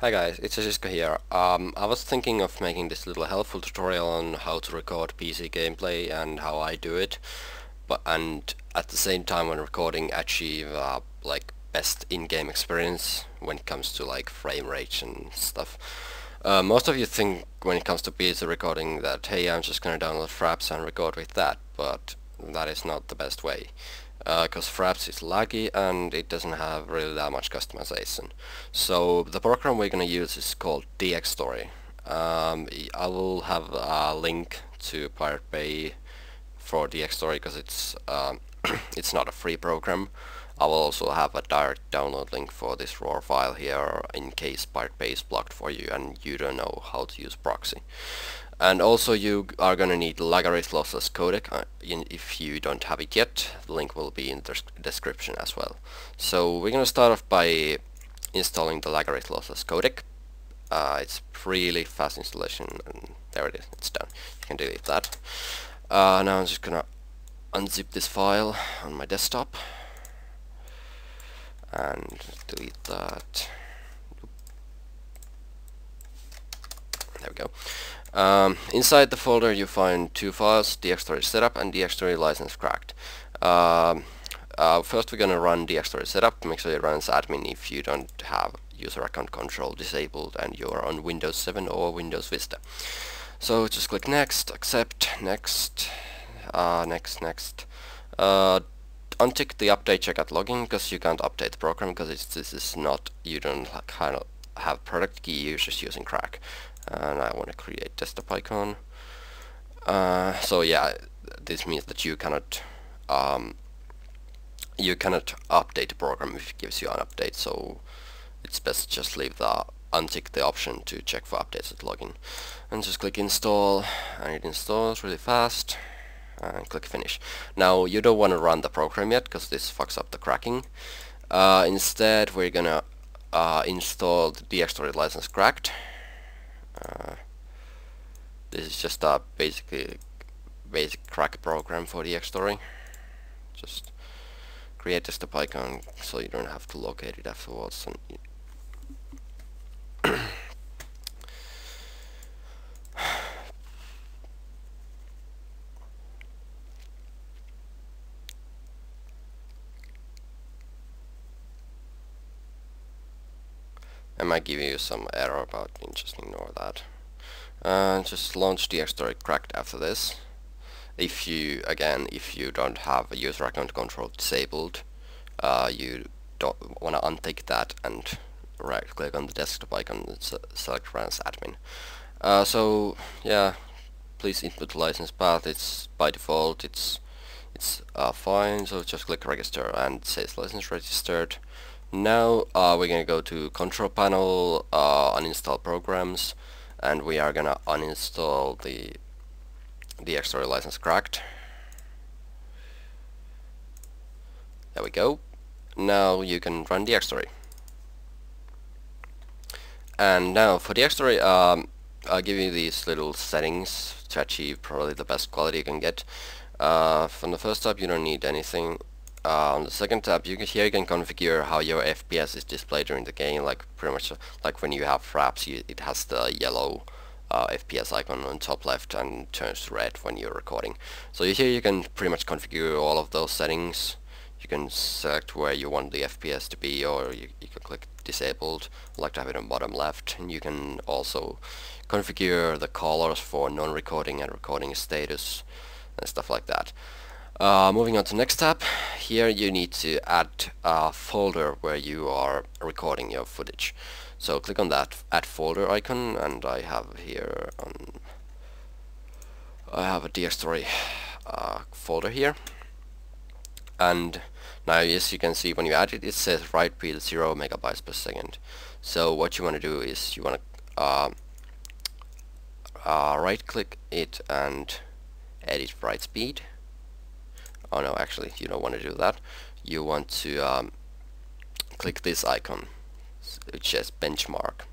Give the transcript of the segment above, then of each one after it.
Hi guys, it's Cisco here. I was thinking of making this little helpful tutorial on how to record PC gameplay and how I do it, and at the same time when recording achieve like best in-game experience when it comes to like frame rate and stuff. Most of you think when it comes to PC recording that hey, I'm just gonna download Fraps and record with that, but that is not the best way. Because Fraps is laggy and it doesn't have really that much customization. So the program we're going to use is called Dxtory. I will have a link to Pirate Bay for Dxtory because it's not a free program. I will also have a direct download link for this raw file here in case Pirate Bay is blocked for you and you don't know how to use proxy. And also you are gonna need Lagarith Lossless Codec. If you don't have it yet, the link will be in the description as well. So we're gonna start off by installing the Lagarith Lossless Codec. It's really fast installation, and there it is, it's done. You can delete that. Now I'm just gonna unzip this file on my desktop and delete that. There we go. Inside the folder you find two files, Dxtory setup and Dxtory license cracked. First we're gonna run Dxtory setup. Make sure it runs admin if you don't have user account control disabled and you're on Windows 7 or Windows Vista. So just click next, accept, next, next. Untick the update check at login because you can't update the program because this is not, you don't kind of have product key, you're just using crack. And I want to create desktop icon. So yeah, this means that you cannot update the program if it gives you an update. So it's best just leave untick the option to check for updates at login, and just click install, and it installs really fast. And click finish. Now you don't want to run the program yet because this fucks up the cracking. Instead, we're gonna install the Dxtory license cracked. This is just a basic crack program for Dxtory. Just create desktop icon so you don't have to locate it afterwards. And I might give you some error, but just ignore that. Just launch Dxtory cracked after this. If you don't have a user account control disabled, you don't want to untick that and right click on the desktop icon and select run as admin. So yeah, please input the license path. It's by default it's fine, so just click register and it says license registered. Now we're gonna go to control panel, uninstall programs, and we are gonna uninstall the Dxtory license cracked. There we go. Now you can run Dxtory. And now for Dxtory, I'll give you these little settings to achieve probably the best quality you can get. From the first tab you don't need anything. On the second tab, here you can configure how your FPS is displayed during the game, like pretty much like when you have Fraps, it has the yellow FPS icon on top left and turns red when you're recording. So here you can pretty much configure all of those settings. You can select where you want the FPS to be, or you can click disabled. I like to have it on bottom left, and you can also configure the colors for non-recording and recording status and stuff like that. Moving on to next tab, here you need to add a folder where you are recording your footage. So click on that add folder icon, and I have here I have a Dxtory folder here. And now as you can see, when you add it, it says write speed 0 megabytes per second. So what you want to do is you want to right click it and edit write speed. Oh no, actually you don't want to do that. You want to click this icon which says benchmark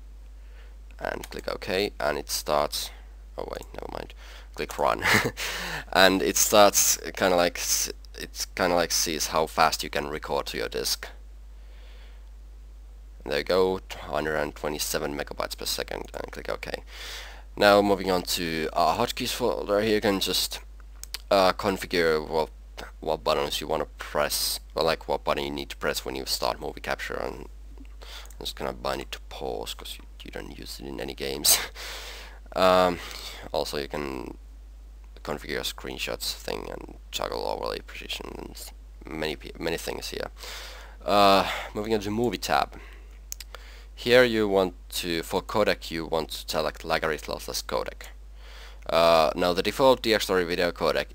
and click OK, and it starts, oh wait, never mind, click run and it starts kind of like sees how fast you can record to your disk. There you go, 127 megabytes per second, and click OK. Now moving on to our hotkeys folder. Here you can just configure what buttons you want to press, or like what button you need to press when you start movie capture. And I'm just gonna bind it to pause because you don't use it in any games. Also, you can configure screenshots thing and toggle overlay precision and many things here. Moving on to movie tab. Here you want to, for codec, you want to select Lagarith Lossless codec. Now the default Dxtory video codec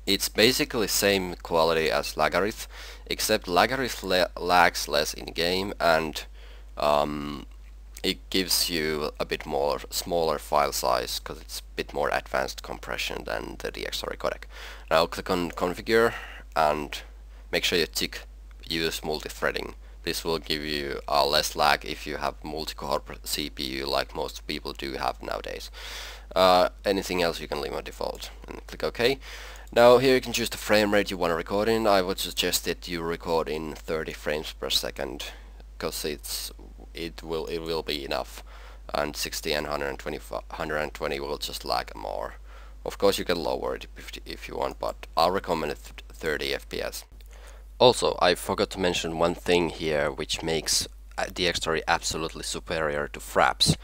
it's basically same quality as Lagarith, except Lagarith lags less in game, and it gives you a bit more smaller file size because it's a bit more advanced compression than the Dxtory codec. Now click on configure and make sure you tick use multi-threading. This will give you less lag if you have multi-core CPU like most people do have nowadays. Anything else you can leave on default and click OK. Now here you can choose the frame rate you want to record in. I would suggest that you record in 30 frames per second because it will be enough, and 60 and 120 will just lag more. Of course you can lower it if you want, but I'll recommend 30 FPS. Also, I forgot to mention one thing here which makes Dxtory absolutely superior to Fraps.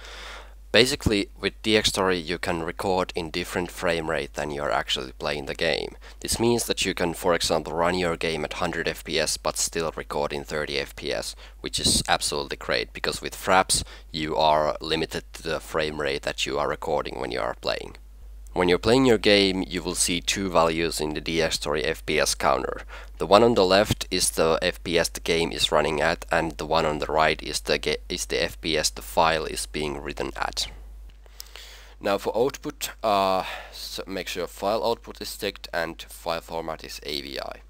Basically, with Dxtory you can record in different frame rate than you're actually playing the game. This means that you can, for example, run your game at 100 FPS but still record in 30 FPS, which is absolutely great, because with Fraps you are limited to the frame rate that you are recording when you are playing. When you're playing your game, you will see two values in the Dxtory FPS counter. The one on the left is the FPS the game is running at, and the one on the right is the FPS the file is being written at. Now for output, so make sure file output is ticked and file format is AVI.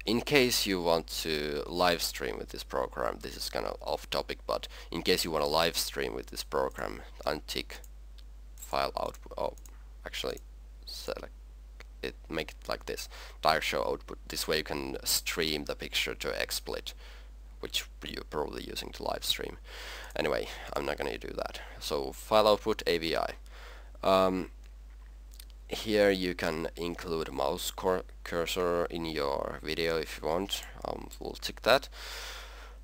In case you want to live stream with this program, this is kind of off topic, but in case you want to live stream with this program, untick file output. Oh, actually select it, make it like this, direct show output. This way you can stream the picture to XSplit, which you're probably using to live stream. Anyway, I'm not gonna do that. So file output AVI. Here you can include a mouse cursor in your video if you want. We'll tick that.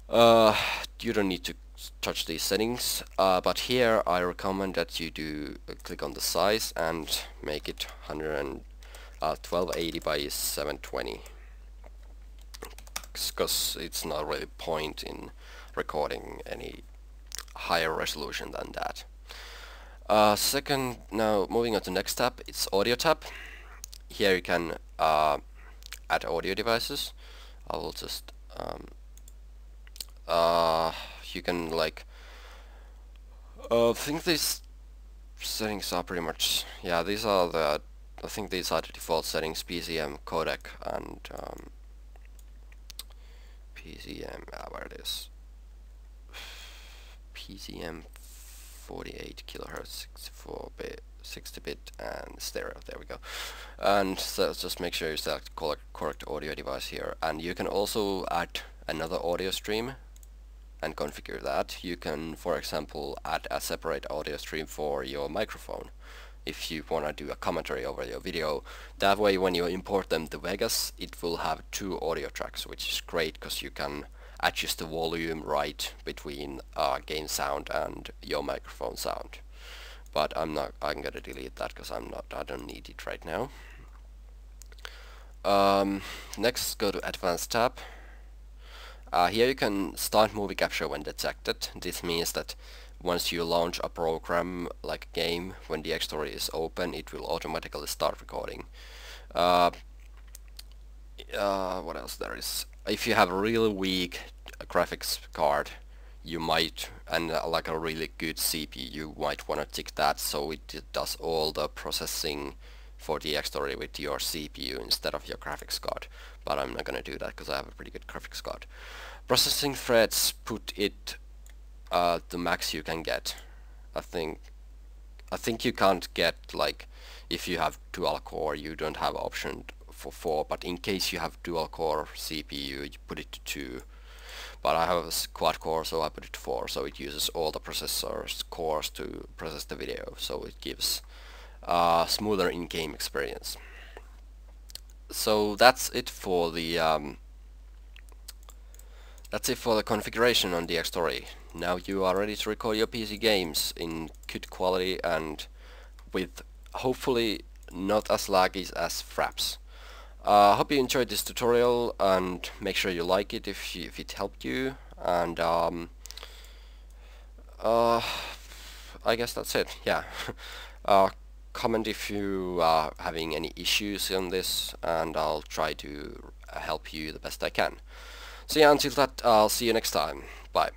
You don't need to touch these settings, but here I recommend that you do click on the size and make it 1280 by 720, because it's not really point in recording any higher resolution than that. Second, now moving on to next tab, it's audio tab. Here you can add audio devices. I will just you can like I think these settings are pretty much, yeah, these are the, I think these are the default settings: PCM, codec, and PCM, where it is, PCM 48 kilohertz, 64-bit, 60-bit, and stereo. There we go. And so just make sure you select correct audio device here, and you can also add another audio stream and configure that. You can, for example, add a separate audio stream for your microphone if you want to do a commentary over your video. That way when you import them to Vegas, it will have two audio tracks, which is great because you can adjust the volume right between game sound and your microphone sound. But I'm gonna delete that because I don't need it right now. Next, go to Advanced tab. Here you can start movie capture when detected. This means that once you launch a program like a game, when Dxtory is open, it will automatically start recording. What else there is? If you have a really weak graphics card, you might, and like a really good CPU, you might want to tick that so it does all the processing for Dxtory with your CPU instead of your graphics card. But I'm not gonna do that because I have a pretty good graphics card. Processing threads, put it the max you can get. I think you can't get, like, if you have dual core, you don't have option for 4, but in case you have dual core CPU, you put it to 2. But I have a quad core, so I put it to 4, so it uses all the processor's cores to process the video, so it gives a smoother in-game experience. So that's it for the configuration on Dxtory. Now you are ready to record your PC games in good quality and with hopefully not as laggy as Fraps. Hope you enjoyed this tutorial, and make sure you like it if it helped you, and I guess that's it. Yeah. Comment if you are having any issues on this, and I'll try to help you the best I can. So yeah, until that, I'll see you next time. Bye.